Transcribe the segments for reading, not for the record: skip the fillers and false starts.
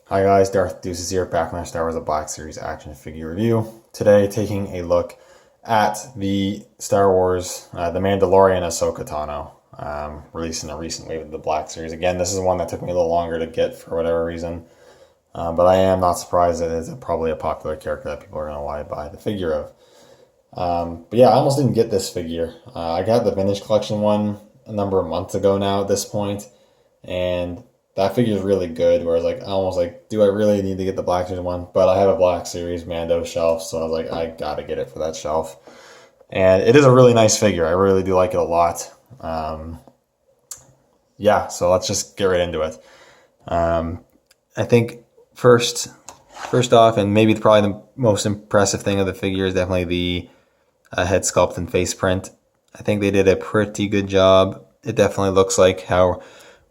Hi guys, Darth Deuces here, back on our Star Wars The Black Series action figure review. Today, taking a look at the Star Wars The Mandalorian Ahsoka Tano, released in a recent wave of the Black Series. Again, this is one that took me a little longer to get for whatever reason, but I am not surprised that it is probably a popular character that people are going to want to buy the figure of. But yeah, I almost didn't get this figure. I got the Vintage Collection one a number of months ago now at this point, and that figure is really good. Where I was like, almost like, do I really need to get the Black Series one? But I have a Black Series Mando shelf, so I was like, I gotta get it for that shelf. And it is a really nice figure. I really do like it a lot. Yeah, so let's just get right into it. I think first off, and maybe probably the most impressive thing of the figure is definitely the head sculpt and face print. I think they did a pretty good job. It definitely looks like how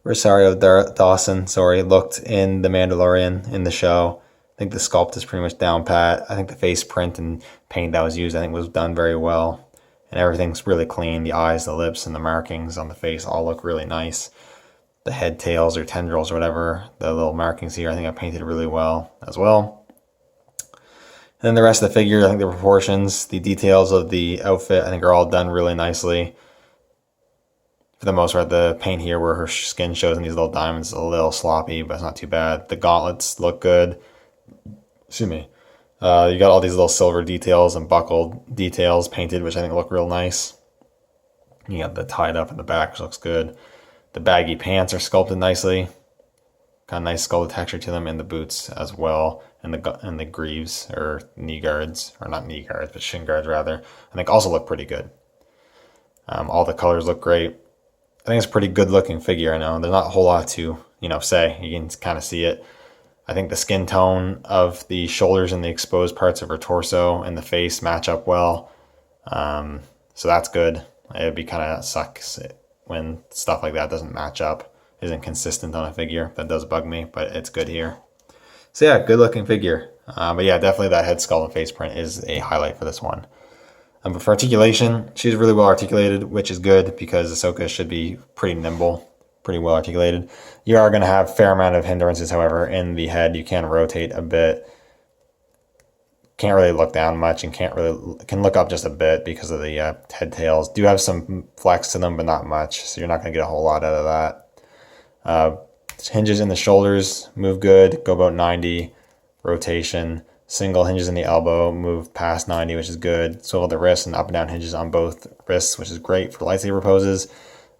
Rosario Dawson, looked in The Mandalorian in the show. I think the sculpt is pretty much down pat. I think the face print and paint that was used, I think, was done very well. And everything's really clean. The eyes, the lips, and the markings on the face all look really nice. The head tails or tendrils or whatever, the little markings here, I think I painted really well as well. And then the rest of the figure, I think the proportions, the details of the outfit, I think are all done really nicely. For the most part, the paint here where her skin shows in these little diamonds is a little sloppy, but it's not too bad. The gauntlets look good. Excuse me. You got all these little silver details and buckled details painted, which I think look real nice. You got the tied up in the back, which looks good. The baggy pants are sculpted nicely. Got a nice sculpted texture to them, and the boots as well, and the greaves or knee guards, or not knee guards, but shin guards rather. I think also look pretty good. All the colors look great. I think it's a pretty good looking figure. I know there's not a whole lot to say. You can kind of see it. I think the skin tone of the shoulders and the exposed parts of her torso and the face match up well. So that's good. It'd be kind of sucks when stuff like that doesn't match up, isn't consistent on a figure. That does bug me, but it's good here. So yeah, good looking figure. But yeah, definitely that head sculpt and face print is a highlight for this one. But for articulation, she's really well articulated, which is good because Ahsoka should be pretty nimble, pretty well articulated. You are going to have a fair amount of hindrances, however, in the head. You can rotate a bit. Can't really look down much and can look up just a bit because of the head tails. Do have some flex to them, but not much, so you're not going to get a whole lot out of that. Hinges in the shoulders move good, go about 90. Rotation, single hinges in the elbow move past 90, which is good. Swivel the wrists and up and down hinges on both wrists, which is great for lightsaber poses.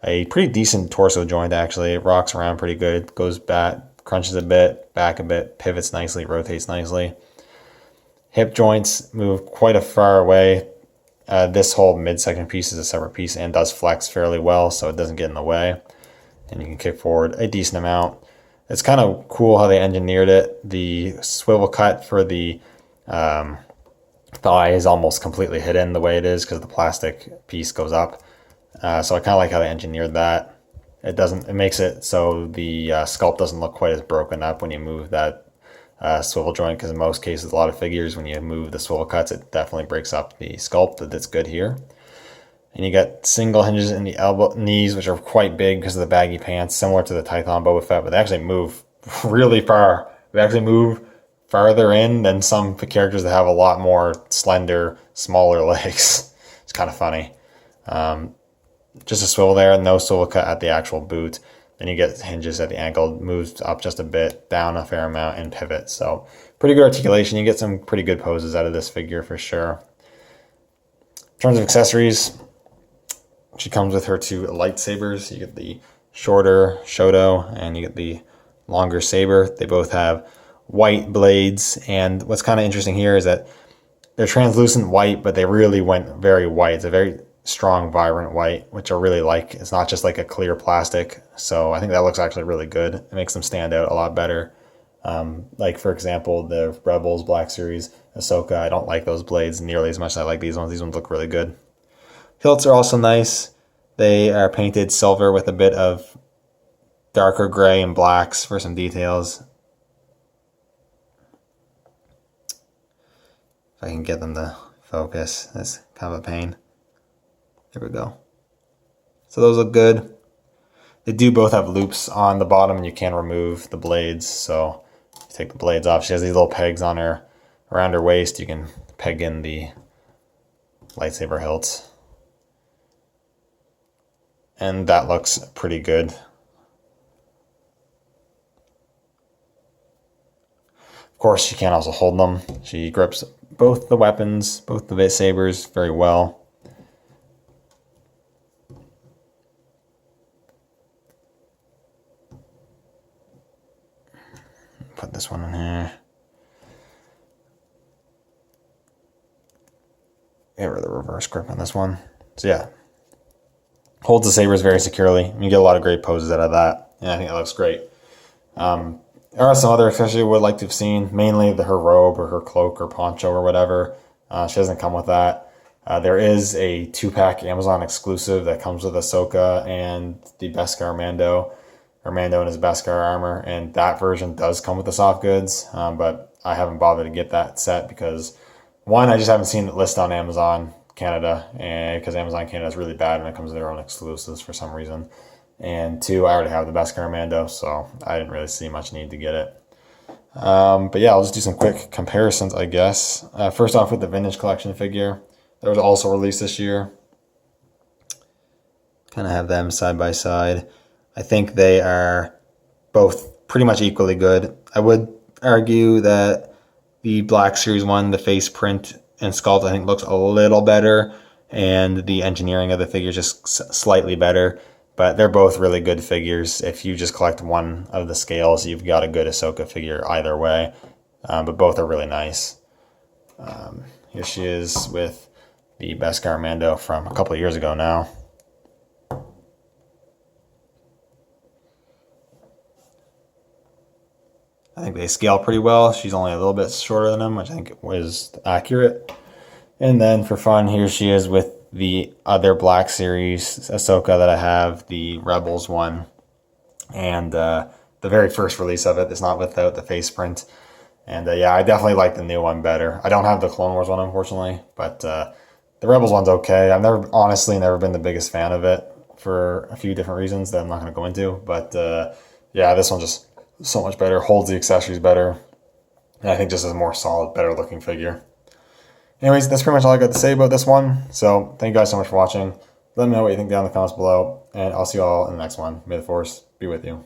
A pretty decent torso joint, actually. It rocks around pretty good, goes back, crunches a bit, back a bit, pivots nicely, rotates nicely. Hip joints move quite a far away. This whole midsection piece is a separate piece and does flex fairly well, so it doesn't get in the way. And you can kick forward a decent amount. It's kind of cool how they engineered it. The swivel cut for the thigh is almost completely hidden the way it is because the plastic piece goes up. So I kind of like how they engineered that. It makes it so the sculpt doesn't look quite as broken up when you move that swivel joint, because in most cases, a lot of figures, when you move the swivel cuts, it definitely breaks up the sculpt. But that's good here. And you got single hinges in the knees, which are quite big because of the baggy pants, similar to the Tython Boba Fett, but they actually move really far. They actually move farther in than some characters that have a lot more slender, smaller legs. It's kind of funny. Just a swivel there, no swivel cut at the actual boot. Then you get hinges at the ankle, moves up just a bit, down a fair amount, and pivot. So pretty good articulation. You get some pretty good poses out of this figure for sure. In terms of accessories, she comes with her two lightsabers. You get the shorter Shoto and you get the longer saber. They both have white blades, and what's kind of interesting here is that they're translucent white, but they really went very white. It's a very strong, vibrant white, which I really like. It's not just like a clear plastic, so I think that looks actually really good. It makes them stand out a lot better. Like, for example, the Rebels Black Series Ahsoka, I don't like those blades nearly as much as I like these ones. These ones look really good. Hilts are also nice. They are painted silver with a bit of darker gray and blacks for some details. If I can get them to focus, that's kind of a pain. There we go. So those look good. They do both have loops on the bottom, and you can remove the blades, so take the blades off. She has these little pegs on her, around her waist. You can peg in the lightsaber hilts. And that looks pretty good. Of course, she can also hold them. She grips both the weapons, both the sabers, very well. Put this one in here. Get rid of the reverse grip on this one. So yeah, holds the sabers very securely. You get a lot of great poses out of that, and I think it looks great. There are some other accessories I would like to have seen, mainly her robe or her cloak or poncho or whatever. She doesn't come with that. There is a 2-pack Amazon exclusive that comes with Ahsoka and the Beskar Mando, or Mando and his Beskar armor, and that version does come with the soft goods, but I haven't bothered to get that set because, one, I just haven't seen it listed on Amazon Canada, and because Amazon Canada is really bad when it comes to their own exclusives for some reason. And 2, I already have the Beskar Mando, so I didn't really see much need to get it. But yeah, I'll just do some quick comparisons, I guess. First off with the Vintage Collection figure. That was also released this year. Kind of have them side by side. I think they are both pretty much equally good. I would argue that the Black Series 1, the face print and sculpt, I think looks a little better, and the engineering of the figure is just slightly better. But they're both really good figures. If you just collect one of the scales, you've got a good Ahsoka figure either way. But both are really nice. Here she is with the Beskar Mando from a couple of years ago now. I think they scale pretty well. She's only a little bit shorter than him, which I think was accurate. And then for fun, here she is with the other Black Series Ahsoka that I have, the Rebels one. And the very first release of it is not without the face print. And yeah, I definitely like the new one better. I don't have the Clone Wars one, unfortunately, but the Rebels one's okay. I've honestly never been the biggest fan of it for a few different reasons that I'm not going to go into. But yeah, this one just so much better, holds the accessories better, and I think just is a more solid, better looking figure. Anyways, that's pretty much all I got to say about this one. So thank you guys so much for watching. Let me know what you think down in the comments below, and I'll see you all in the next one. May the Force be with you.